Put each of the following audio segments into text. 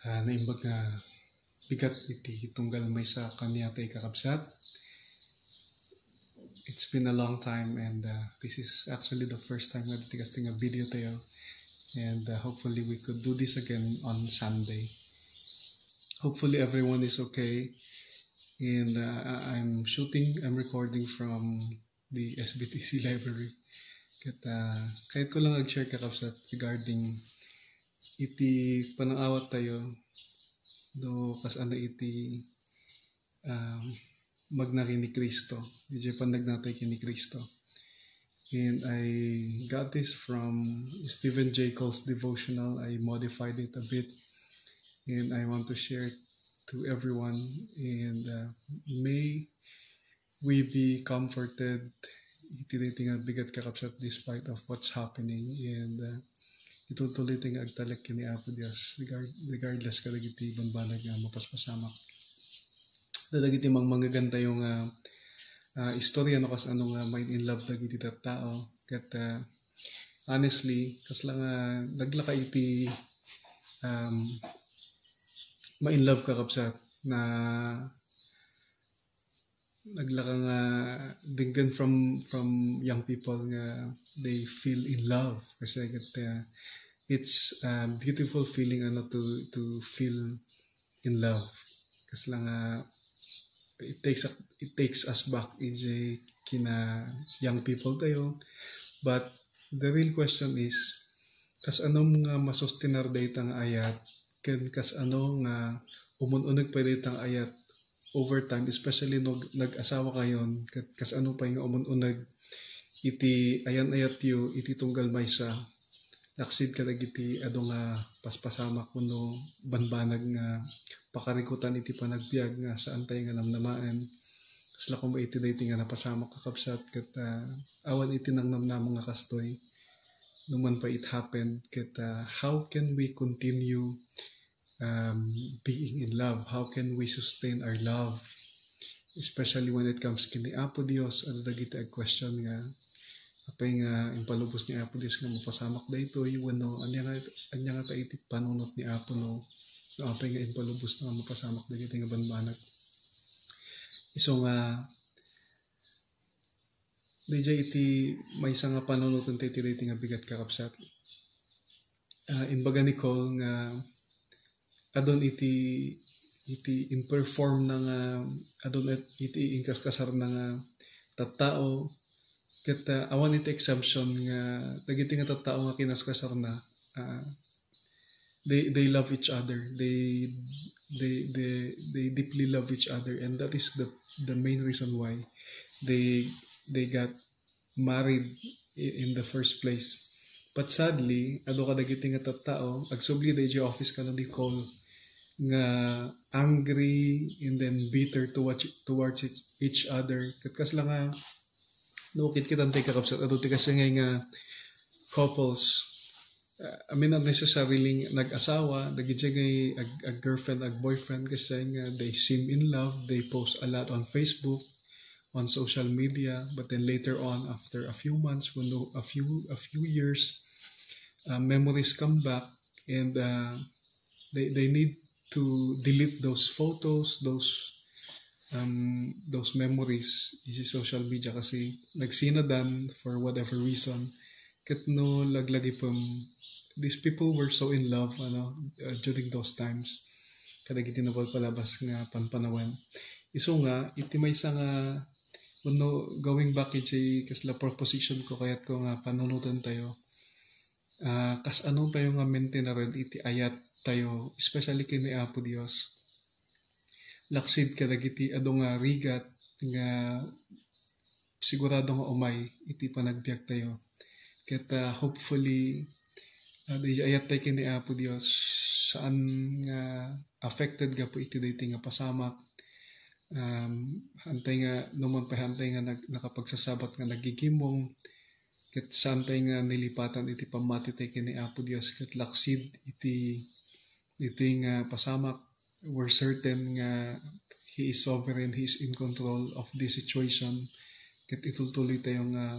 naimbag nga bigat iti tunggal may sa kanya tay kakabsat. It's been a long time, and this is actually the first time na tigasting a video tayo, and hopefully we could do this again on Sunday. Hopefully everyone is okay, and I'm recording from the SBTC library. Kahit ko lang nag-share kakabsat regarding iti panangawat tayo do kas ano iti magnari ni Kristo, iti panagnatay kini Kristo. And I got this from Stephen J. Cole's devotional. I modified it a bit, and I want to share it to everyone, and may we be comforted iti nga bigat kakabsat despite of what's happening, and itutuloy ting agtalek kini Apo Dios regardless kadagiti banbanag nga mapaspasamak. Dadagiti mga ganta yung istorya no kas ano nga mind in love dagiti tao. Ket honestly kas lang naglaka iti ma-in love kakabsat na naglaka nga dinggan from young people nga they feel in love kasi it's a beautiful feeling to feel in love kasi lang it takes us back kina young people tayo. But the real question is kas anong nga masustenar daytang ayat ken kas ano nga umununeg pa daytang ayat over time, especially nag-asawa kayon, kas ano pa yung umununag iti ayan-ayat yu, iti tunggal may sa laksid ka iti ado nga paspasamak kuno banbanag nga pakarikutan iti panagbiag nga saan tayo nga namnamaan. Kasla kung iti dayti nga napasamak kakabsat ket awan iti nang namnamang nga kastoy numan pa it happened ket how can we continue being in love? How can we sustain our love? Especially when it comes kini Apo Dios, ano dagiti ag question nga apay nga impalubos ni Apo Dios nga mapasamak daytoy wenno anya nga ta iti panunot ni Apo no apay nga impalubos nga mapasamak dagiti nga banbanag. Iso nga DJ iti may nga panunuton tayo iti nga bigat kakabsat. Inbaga ni Cole nga adon iti imperform na nga adon iti inkaskasar na nga tattao ket awan iti exemption nga dagiti nga tattao nga kinaskasar na they love each other, they deeply love each other, and that is the main reason why they got married in the first place. But sadly ado ka dagiti nga tattao agsubli di office ka no di Cole nga angry and then bitter towards each other. Kas lang nga nukit kitantay kakabsat ato ti kasi nga couples not necessarily nag-asawa dagiti nga ag girlfriend ag boyfriend kasi nga they seem in love, they post a lot on Facebook, on social media, but then later on after a few months a few years memories come back, and they need to delete those photos, those memories in social media kasi nagsinadan for whatever reason. Ket no laglagi pam these people were so in love during those times. Kadagiti napalpalabas nga panpanawen. Iso nga iti may nga going back iti kasla proposition ko kayat ko nga panunutan tayo. Kas anong tayo nga maintainaren iti ayat tayo, especially kini Apo Dios. Laksid kadagiti ado nga rigat nga sigurado nga umay iti panagbiag tayo. Ket hopefully ayat tayo kini Apo Dios saan nga affected ga po iti dayti nga pasamak. Hantay nga numan pa hantay nga nakapagsasabat nga nagigimong ket saan tayo nga nilipatan iti pamati tayo kini Apo Dios ket laksid iti nga pasamak. We're certain nga He is sovereign, He is in control of this situation. Ket itutuloy tayo nga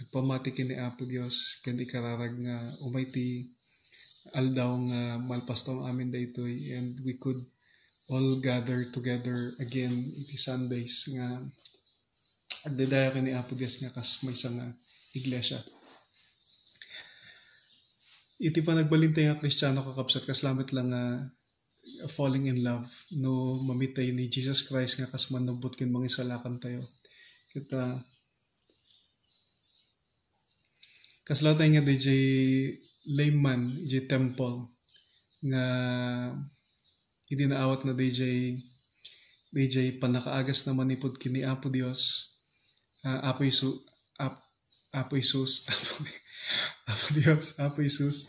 agpamati kini Apo Dios ken ikararag nga umayti aldaw nga malpastong amin daytoy, and we could all gather together again iti Sundays nga agdadaya kani Apo Dios nga kas may nga iglesia. Iti pa nagbalintay nga Kristiyano kakapsat kas lamet lang nga falling in love no mamitay ni Jesus Christ nga kas manubot ken mangisalakan tayo. Kita kas latay nga DJ layman, DJ temple nga idinaawat na DJ panakaagas naman ipod kini Apo Dios, Apo Isus, Apo Isus, Apo Dios, Apo Isus.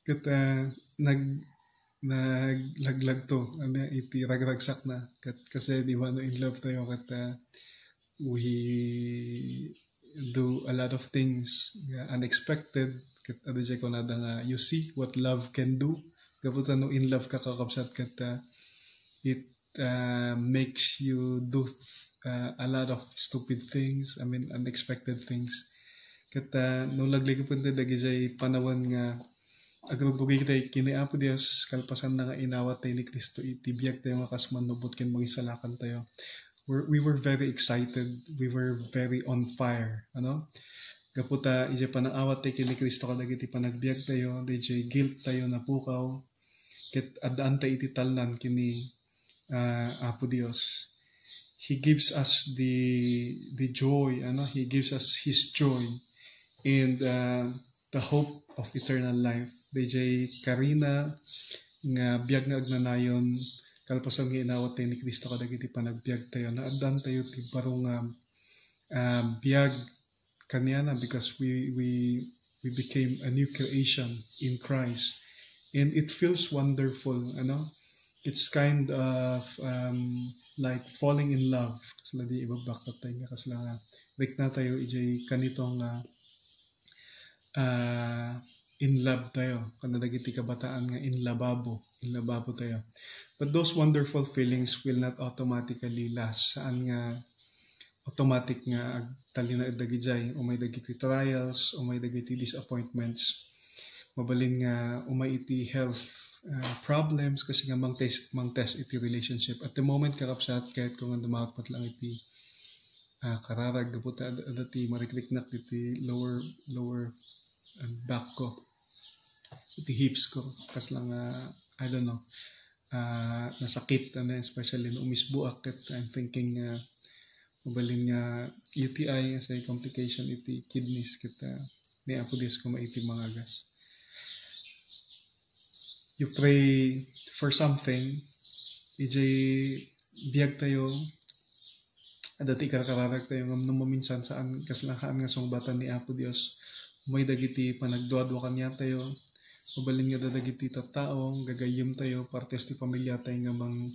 Kata naglaglag to, iti ragragsak na. Kasi di ba no in love tayo, kata we do a lot of things unexpected. Kata DJ ko na nga, you see what love can do. Kaputa no in love ka kakapsat, kata it makes you do a lot of stupid things, unexpected things. Kata no lagli ko punta dagijay panawan nga agrugugay tayo kini Apo Dios kalpasan na nga inawat tayo ni Kristo itibiyag tayo nga kasman nubot ken mangisalakan tayo. We were very excited, we were very on fire, kaputa ije panawat tayo kini Kristo kadagiti panagbiag tayo, DJ guilt tayo na pukaw ket adaan tayo iti talnan kini Apo Dios. He gives us the joy, He gives us His joy and the hope of eternal life. DJ Karina nga biyag nga agnanayon kalpasan nga inawat tayo ni Kristo kadagiti panagbiag tayo na addan tayo ti parong biyag kaniana because we became a new creation in Christ, and it feels wonderful, it's kind of like falling in love kasla di ibabaktat tayo nga kasla like na tayo ijay kanitong in love tayo kada dagiti kabataan nga in lababo tayo, but those wonderful feelings will not automatically last. Saan nga automatic nga agtalina dagijay umay dagiti trials, umay dagiti disappointments, mabalin nga umay iti health problems kasi nga mang test iti relationship at the moment kakapsat kahit kung dumapat lang iti kararag gaputa adati marikliknak iti lower back ko, iti hips ko kas lang I don't know nasakit especially no umisbuak ket I'm thinking mabalin nga UTI sa complication iti kidneys kita ni Apo Dios ko maiti mangagas. You pray for something, ijay biyag tayo adati kararag tayo ngam maminsan saan kaslahan nga songbatan ni Apo Dios may dagiti panagduadwa kanya tayo, mabalin nga dagiti tattaong gagayim tayo partes ti pamilya tayo nga mang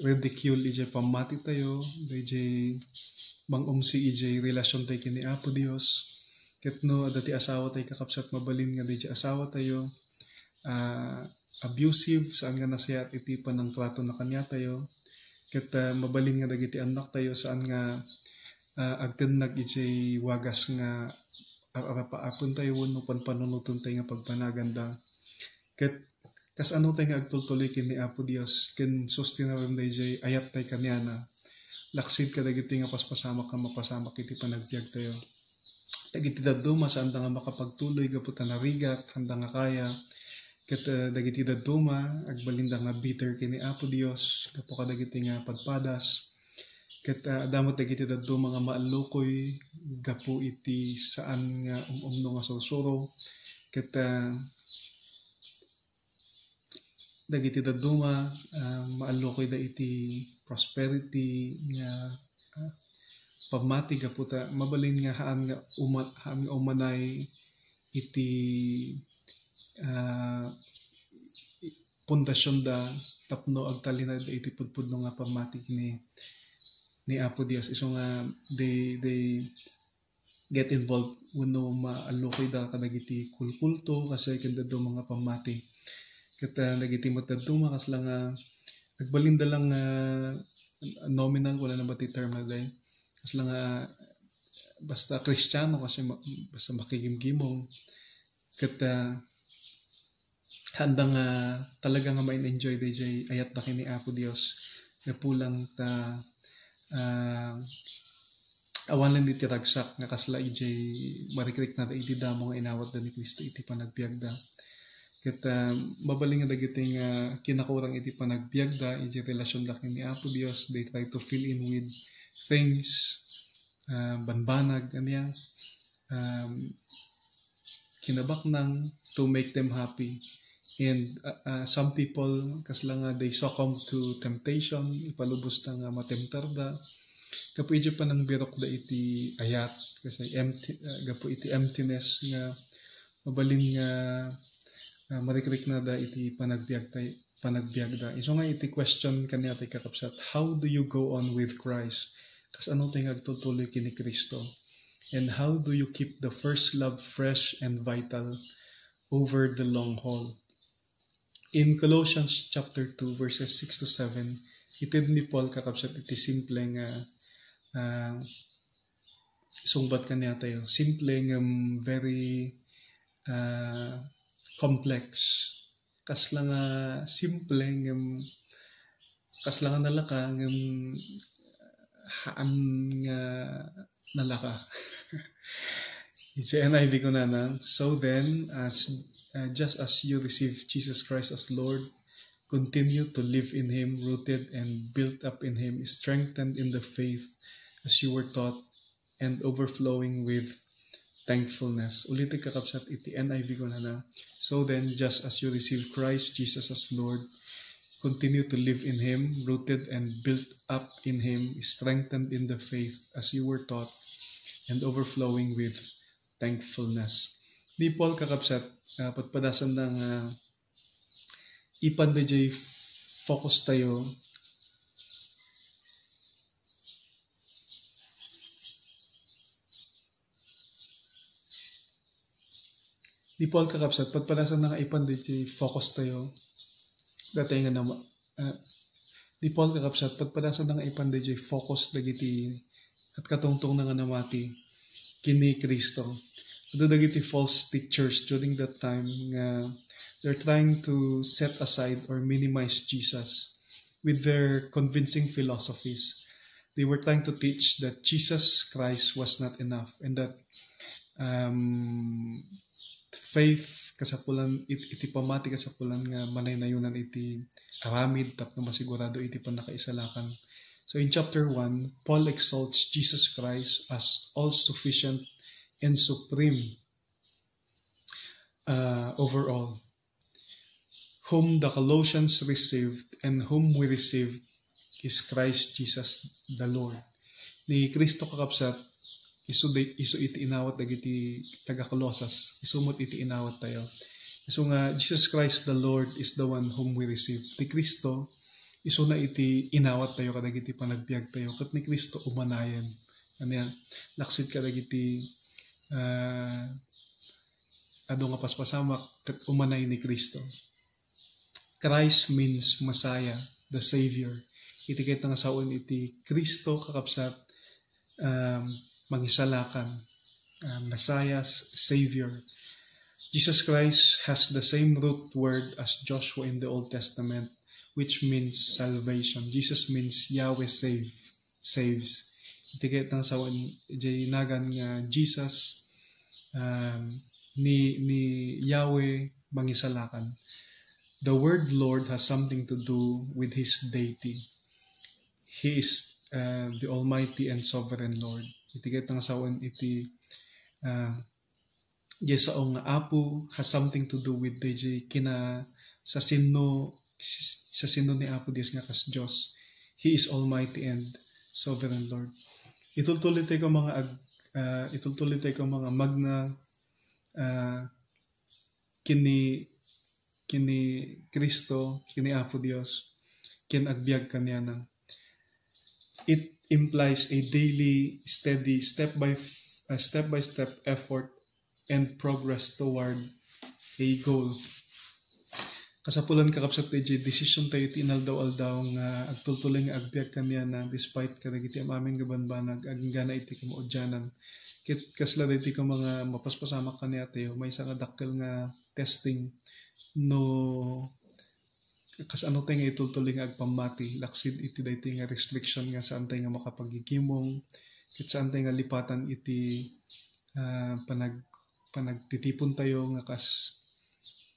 ridicule ijay pamati tayo ijay mang ijay relasyon tayo kini Apo Dios ket no adati asawa tayo kakapsat mabalin nga ijay asawa tayo abusive saan nga nasayat iti panang trato na kanya tayo ket mabalin nga dagiti anak tayo saan nga agtenag ijay wagas nga arapaapon tayo no panpanunuton tayo nga pagpanaganda ket kas ano tayo nga agtultuloy kini Apo Dios ken sustinaran dayjay ayat tayo kaniana laksid ka dagiti nga paspasamak ka mapasamak iti panagbiag tayo dagiti daduma saan nga makapagtuloy gaputa narigat handa nga kaya ket dagiti daduma agbalinda nga bitter kini Apo Dios gapu ka dagiti nga padpadas ket damot dagiti daduma nga maalukoy gapu iti saan nga umno nga sursuro ket dagiti daduma maalukoy da iti prosperity nga pamati gaputa mabalin nga haan nga umanay iti pundasyon da tapno agtalina da iti pudpudno nga pamati ni Apo Dios iso nga they get involved wenno maalukoy da kadagiti kulkulto kasi kenda do mga pamati ket dagiti mataduma kas lang agbalinda lang nominal wala na ba ti term na day kas lang basta Kristiyano kasi basta makigimgimong ket handa nga talaga nga ma-enjoy DJ ayat na kini Apo Dios nga pulang ta awan lang iti ragsak nga kasla DJ marikrik na iti damo nga inawat da ni Kristo iti panagbiagda. Ket mabaling nga dagiti nga kinakurang iti panagbiagda iti relasyon da kini Apo Dios. They try to fill in with things banbanag anya kinabaknang to make them happy. And some people kasla nga they succumb to temptation, ipalubos ta nga matemptar da. Kapudyo pa nang birok da iti ayat kasi empty gapo iti emptiness nga mabalin nga marikrik na da iti panagbiagda. Iso nga iti question kanya tay kakapsat, how do you go on with Christ? Kas ano tay agtutuloy kini Kristo? And how do you keep the first love fresh and vital over the long haul? In Colossians chapter 2 verses 6 to 7, itid ni Paul kakapsat iti simple nga sungbat kanya tayo. Simple nga very complex. Kasla nga simple nga kasla nga nalaka nga haan nga nalaka. It's NIV ko na. So then, just as you receive Jesus Christ as Lord, continue to live in Him, rooted and built up in Him, strengthened in the faith as you were taught, and overflowing with thankfulness. Ulitin kakapsat iti NIV ko na. So then, just as you receive Christ Jesus as Lord, continue to live in Him, rooted and built up in Him, strengthened in the faith as you were taught, and overflowing with thankfulness. Di Paul kakapsat, patpadasan ng ipan DJ focus tayo di Paul kakapsat patpadasan ng ipan DJ focus tayo dati nga na di Paul kakapsat patpadasan ng ipan DJ focus dagiti at katungtong na nga namati kini Kristo. Ito dagiti false teachers during that time nga they're trying to set aside or minimize Jesus with their convincing philosophies. They were trying to teach that Jesus Christ was not enough and that faith kasapulan iti pamati kasapulan nga manay-nayunan iti aramid tapno masigurado iti panakaisalakan. So in chapter 1, Paul exalts Jesus Christ as all-sufficient and supreme over all, whom the Colossians received and whom we received is Christ Jesus the Lord. Ni Kristo kakapsat, iso iti inawat dagiti taga-Colosas, isumot iti inawat tayo. So nga, Jesus Christ the Lord is the one whom we receive. Ti Kristo, iso na iti inawat tayo kadagiti panagbiag tayo. Kat ni Kristo umanayan. Ano yan? Laksid kadagiti ado nga paspasamak kat umanay ni Kristo. Christ means Messiah, the Savior. Iti kahit nga saon iti Kristo kakapsat mangisalakan. Messiah, Savior. Jesus Christ has the same root word as Joshua in the Old Testament, which means salvation. Jesus means Yahweh saves. Iti kahit nga saon nagan nga Jesus ni Yahweh mangisalakan. The word Lord has something to do with His deity. He is the Almighty and Sovereign Lord. Iti kahit nga saon iti Yesaong nga Apo has something to do with DJ kina sa sino ni Apo Dios nga kas Dios. He is Almighty and Sovereign Lord. Itultulit ko mga magna kini Kristo, kini Apo Dios, kin agbiag kanya nang. It implies a daily, steady, step by step effort and progress toward a goal. Kasapulan kakapsat tayo, decision tayo tinaldaw-aldaw nga agtultuloy nga agbiag kanya na despite karagiti aming gabanbanag aging gana iti kamaudyanan. Kasla iti ka mga mapaspasamak kanya tayo, may isa nga dakkel nga testing no kas ano tayo nga itultuloy nga agpamati laksid iti daytoy nga restriction nga saan tayo nga makapagigimong ket saan tayo nga lipatan iti panagtitipon tayo nga kas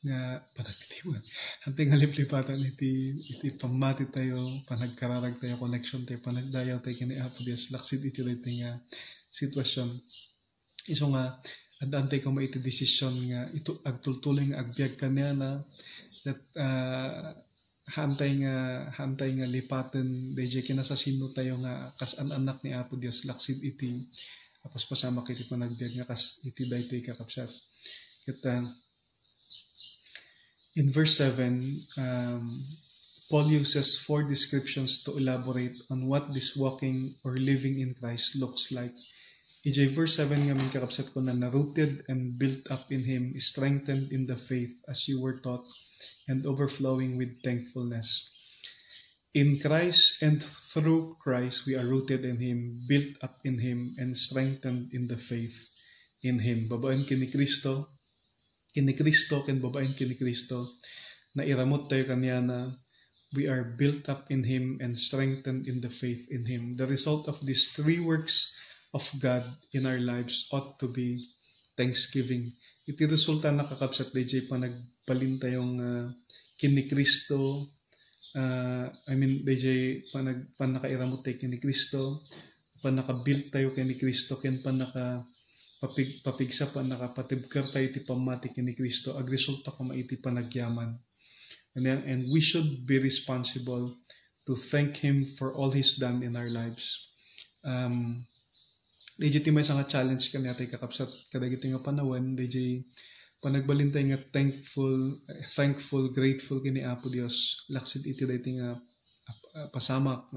nga panagtitipon antay nga liplipatan iti pamati tayo panagkararag tayo connection tayo panagdayaw tayo kini Apo Dios laksid iti daytoy nga sitwasyon iso nga adaan tayo kung maiti desisyon nga ito agtultuloy nga agbiag kanya na that hantay nga lipaten DJ kinasasino tayo nga kas anak ni Apo Dios laksid iti apos pasama kiti panagbiag nga kas iti daytoy kakapsat ket in verse 7 Paul uses 4 descriptions to elaborate on what this walking or living in Christ looks like. EJ verse 7 nga min kakapsat ko na rooted and built up in Him, strengthened in the faith as you were taught, and overflowing with thankfulness. In Christ and through Christ, we are rooted in Him, built up in Him, and strengthened in the faith in Him. Babaen kini Kristo, ken babaen kini Kristo, na iramot tayo kanya na we are built up in Him and strengthened in the faith in Him. The result of these 3 works of God in our lives ought to be thanksgiving. Iti resulta na kakapsat DJ pa nagbalin tayong kini Kristo DJ panakairamot tayo kini Kristo panakabuild tayo kini Kristo ken panaka papigsa panakapatibkar tayo iti pamati kini Kristo ag resulta ko maiti panagyaman and we should be responsible to thank Him for all He's done in our lives. DJ may nga challenge kani atay kakapsat kadagiti nga panawen DJ panagbalintay nga thankful, grateful kini Apo Dios laksid iti daytoy nga pasamak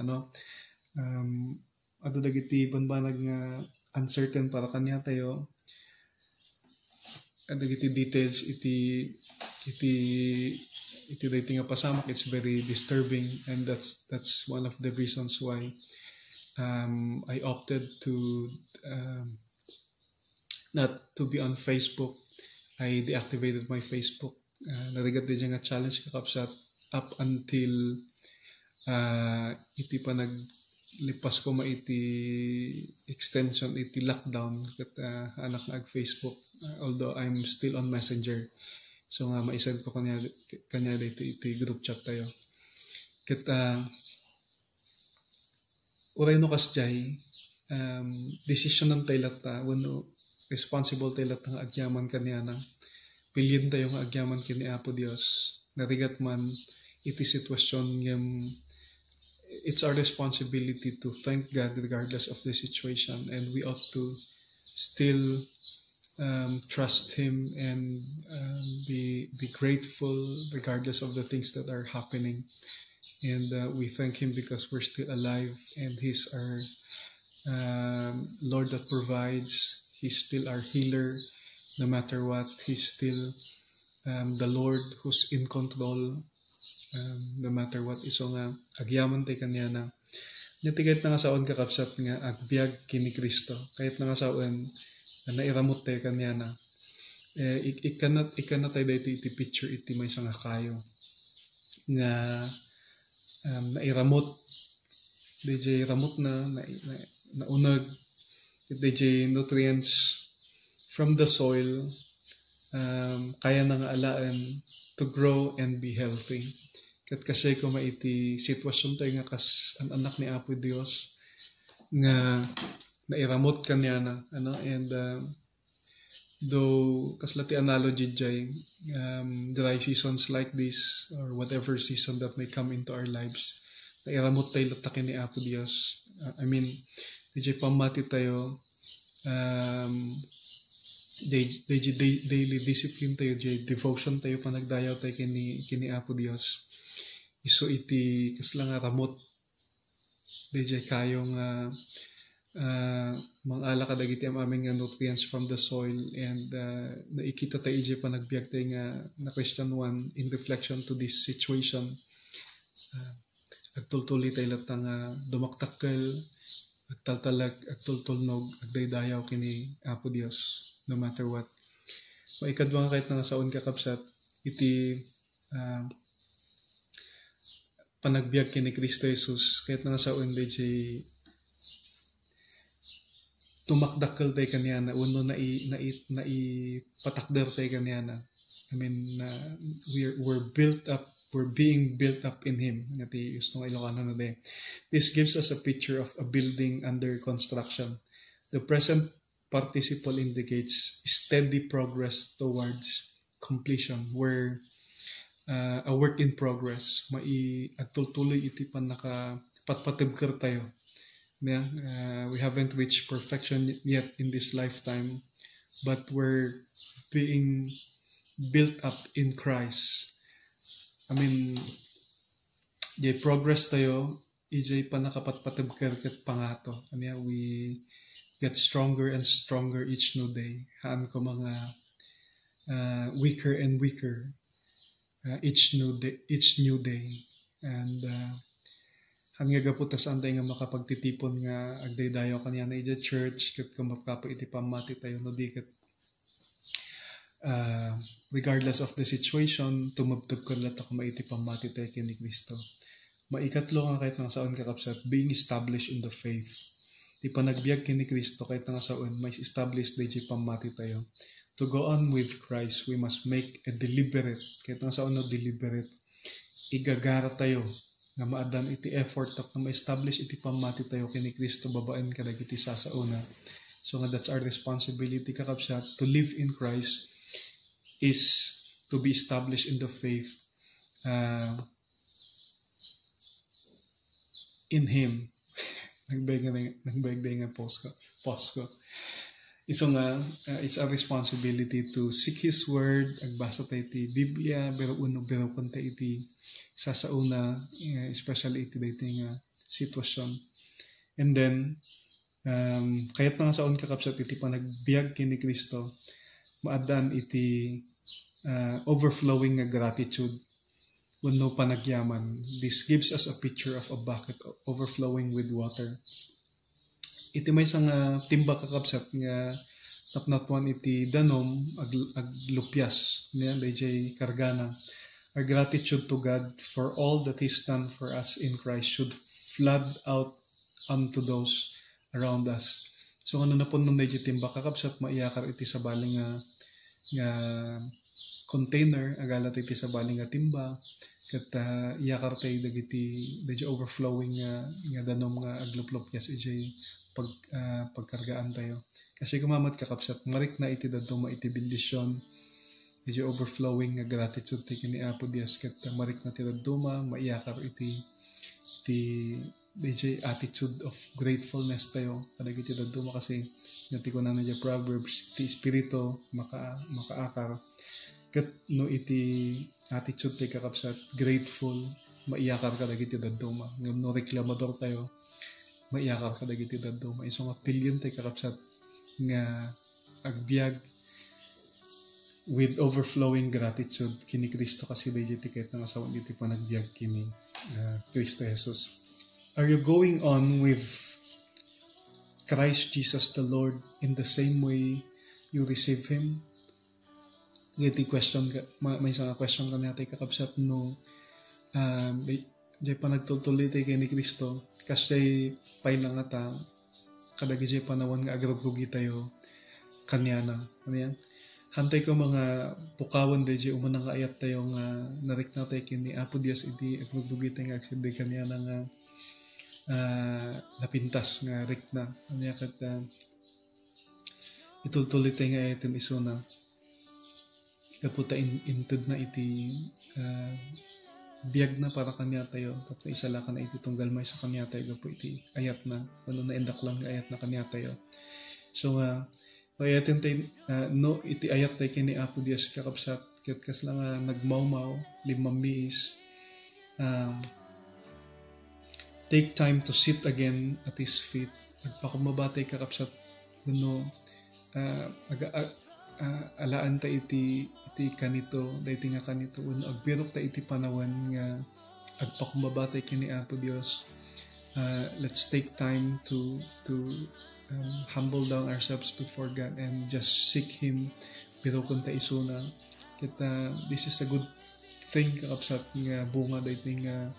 adu dagiti banbanag nga uncertain para kanya tayo dagiti details iti daytoy nga pasamak it's very disturbing and that's one of the reasons why I opted to not to be on Facebook. I deactivated my Facebook. Narigat din nga challenge kakapsat up until iti pa naglipas ko maiti extension iti lockdown ket anak na ag Facebook although I'm still on Messenger. So nga maisend ko kanya dito iti group chat tayo. Ket uray no kasjay decision ng taylat wano responsible taylat nga agyaman kanya na pilin tayo nga agyaman kini Apo Dios narigat man iti sitwasyon it's our responsibility to thank God regardless of the situation and we ought to still trust Him and be grateful regardless of the things that are happening. And we thank Him because we're still alive and He's our Lord that provides. He's still our healer no matter what. He's still the Lord who's in control no matter what. Iso nga agyaman tay kanya na natigayt na nga saon kakapsat nga agbiag kini Kristo kahit na nga saon nairamot tay kanya na ikanat tayo dito iti picture iti may nga kayo nga nairamot DJ ramot na naunag DJ nutrients from the soil kaya na nga alaan to grow and be healthy kat kasi ko maiti sitwasyon tayo nga kas ang anak ni Apo Dios nga nairamot kanya na and though kaslati analogy jay dry seasons like this or whatever season that may come into our lives nairamot tayo latakin ni Apo Dios DJ pamati tayo daily discipline tayo devotion tayo panagdayaw tayo kini Apo Dios iso iti kasla nga ramot DJ kayong mangala kadagiti aming nga nutrients from the soil and naikita tayo ije panagbiag tayo nga na question 1 in reflection to this situation agtultuli tayo latang dumaktakkel agtaltalag agtultulnog agdaydayaw kini Apo Dios no matter what maikadwa kahit nga saon kakapsat iti panagbiag kini Kristo Jesus kahit na sa unday jay tumakdakkel tay kaniana uno na patakder tay kaniana. I mean, we're built up, we're being built up in Him. Ngati gusto ng Ilocano na day. This gives us a picture of a building under construction. The present participle indicates steady progress towards completion, where a work in progress. Agtuloy iti pan patpatibker tayo. Yeah, we haven't reached perfection yet in this lifetime, but we're being built up in Christ. I mean, jay progress tayo, ijay pa nakapatpatibker ket pangato. Anya, we get stronger and stronger each new day. Haan ko mga weaker and weaker each new day. And hanggang gaputas anday nga makapagtitipon nga agdaydayo kanya na ija church ket kumapkapo iti pamati tayo no di ket regardless of the situation, tumubtub ko lahat ako maiti pamati tayo kini Kristo. Maikatlo nga kahit nang saon kakapsat, being established in the faith. Di pa nagbiag kini Kristo kahit nang saon, may establish na pamati tayo. To go on with Christ, we must make a deliberate, kahit nang saon na deliberate, igagara tayo, nga maadan iti effort na ma-establish iti pamati tayo kini Kristo, babaen ka iti sasauna. So nga that's our responsibility kakapsat, to live in Christ, is to be established in the faith in Him. Nagbayag nga post ko. Iso nga, it's our responsibility to seek His Word, agbasa tayo iti Biblia, pero kunta iti sasauna, especially iti dating sitwasyon. And then, kahit nga saon kakapsat iti panagbiag kini Kristo, maadan iti overflowing nga gratitude wenno panagyaman. This gives us a picture of a bucket overflowing with water. Iti may isang timba kakapsat nga napnatuan iti danom aglupyas niya dayjay kargana. Our gratitude to God for all that He's done for us in Christ should flood out unto those around us. So ano na po nung dayjay timba kakapsat maiyakar iti sa baling nga container agalat iti sa baling nga timba ket iyakar tayo dagiti overflowing nga danom nga agluplopyas ijay pagkargaan tayo kasi kumamat kakapsat marik na iti daduma iti bendisyon ijay overflowing nga gratitude ti kini Apo Dios ket marik na ti daduma maiyakar iti ijay attitude of gratefulness tayo kadagiti daduma kasi ngati ko na nadya Proverbs ti espiritu makaakar ket no iti attitude tayo kakapsat grateful maiyakar ka dagiti daduma ngem no reklamador tayo maiyakar ka dagiti daduma iso nga pilyon tayo kakapsat nga agbiag with overflowing gratitude kini Kristo kasi dayjay ti ket nga sawan iti panagbiag kini Kristo Jesus. Are you going on with Christ Jesus the Lord in the same way you receive Him? Iti question ka, may isang question ka natin kakapsat no jay pa nagtutuloy tayo kay ni Kristo kasi pay lang ata kadagi jay panawan nga agrugrugi tayo kanyana. Ano yan? Hantay ko mga pukawan jay umunang ayat tayo nga narik na tayo kini Apo Dios iti agrugrugi tayo nga aksibay kanyana nga napintas nga rikna anya kat itutuloy tayo nga ayatin iso na kaputa inted na iti biyag na para kanya tayo tapos isala ka na iti tunggal may sa kanya tayo po iti ayat na ano na endak lang nga ayat na kanya tayo so ayatin tayo no iti ayat tayo kini Apo Dios kakapsat ket kas lang nagmaumaw limamiis take time to sit again at His feet. Agpakumabatay kakapsat no alaan ta iti kanito dayti nga kanito uno agbirok ta iti panawan nga agpakumabatay kini Apo Dios. Let's take time to humble down ourselves before God and just seek Him. Birokon ta isuna Kita, this is a good thing kakapsat nga bunga dito nga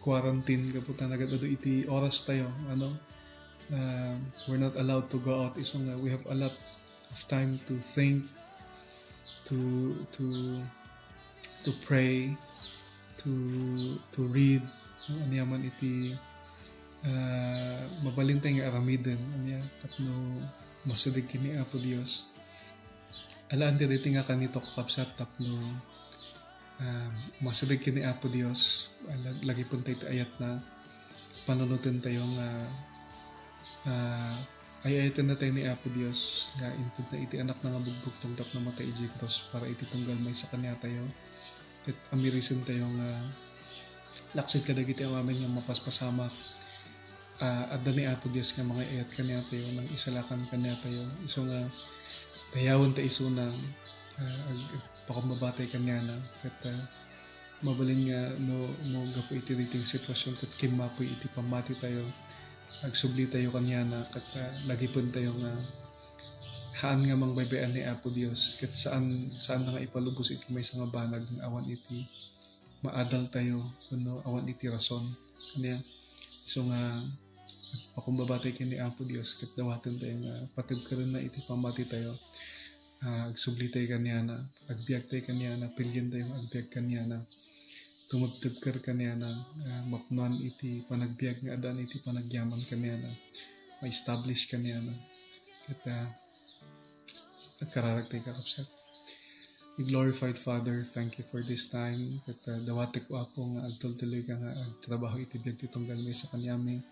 quarantine kaputan agad ado iti oras tayo we're not allowed to go out iso nga we have a lot of time to think, to pray, to read anya man iti mabalintay nga aramiden anya tapno masadig kini Apo Dios alaan ti dito nga kanito kakapsat tapno masadig kini Apo Dios lagi pun tayo ayat na panunutin tayo nga ayayatin na tayo ni Apo Dios nga input na iti anak na nga bugbugtong tap na matay iji cross para iti tunggal may sa kanya tayo at amirisin tayo nga laksid ka dagiti awamin nga mapaspasamak at ni Apo Dios nga mga ayat kanya tayo nang isalakan kanya tayo iso nga tayawan tayo iso na pakababatay kanya na at mabalin nga no gapo iti riting sitwasyon kat kimapoy iti pamati tayo agsubli tayo kanya na kat lagi pun tayo nga haan nga mang baybayan ni Apo Dios kat saan na nga ipalubos iti may nga banag ng awan iti maadal tayo awan iti rason kanya so nga pakumbabatay kini Apo Dios kat dawaten tayo nga patid ka rin na iti pamati tayo agsubli tayo kanya na agbiag tayo kanya na pilyan tayo agbiag kanya na tumagtagkar kanya na mapnuan iti panagbiag nga adan iti panagyaman kanya na ma-establish kanya na at kararagtay kakapsat. We glorified Father, thank you for this time at dawatik ko ako nga agtultuloy ka nga agtrabaho iti biag titong galmay sa kanyami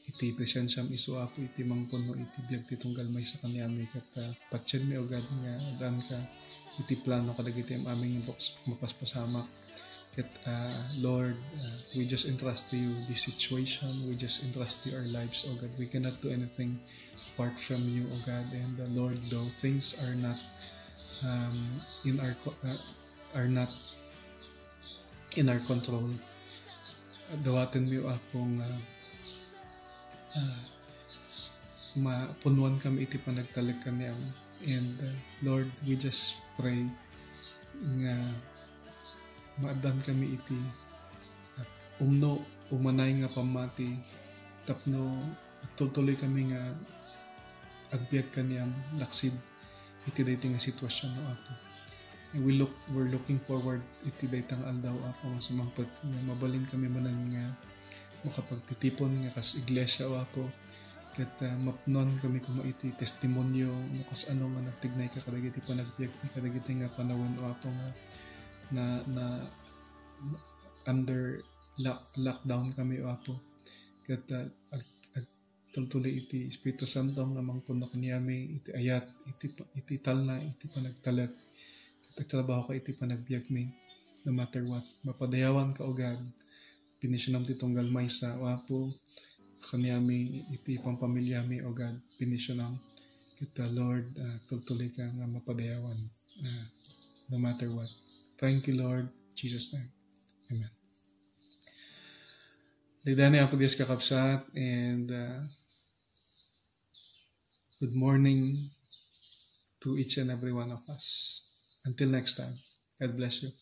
iti presensyam iso ako iti mangpuno iti biag titong galmay sa kanyami at patsin mi agad nga adan ka iti plano kadagiti aming mapaspasamak. Lord, we just entrust to you this situation. We just entrust to you our lives, oh God. We cannot do anything apart from you, oh God. And Lord, though things are not in our control, dawatin mo akong mapunuan kami iti panagtalag kami. And Lord, we just pray nga maadan kami iti at umanay nga pamati tapno tutuloy kami nga agbiag kaniyang laksid iti daytay nga sitwasyon no Apo. And we're looking forward iti daytay nga aldaw Apo nga sumangpet nga mabalin kami manan nga makapagtitipon nga kas iglesia o Apo ket mapnon kami kuma iti testimonyo no kas ano nga nagtignay ka kadagiti panagbiag kadagiti nga panawon o Apo nga na under lockdown kami o Apo ket tultuloy iti Espiritu Santo nga mangpuno kaniyami iti ayat iti talna iti panagtalat ket trabaho ka iti panagbiag mi no matter what mapadayawan ka o God pinisyonan ti tunggal maysa o Apo kaniyami iti pampamilyami o God pinisyonan ket Lord tultuloy ka nga mapadayawan no matter what. Thank you, Lord. In Jesus' name. Amen. Ligdan Apo Dios kakapsat and good morning to each and every one of us. Until next time, God bless you.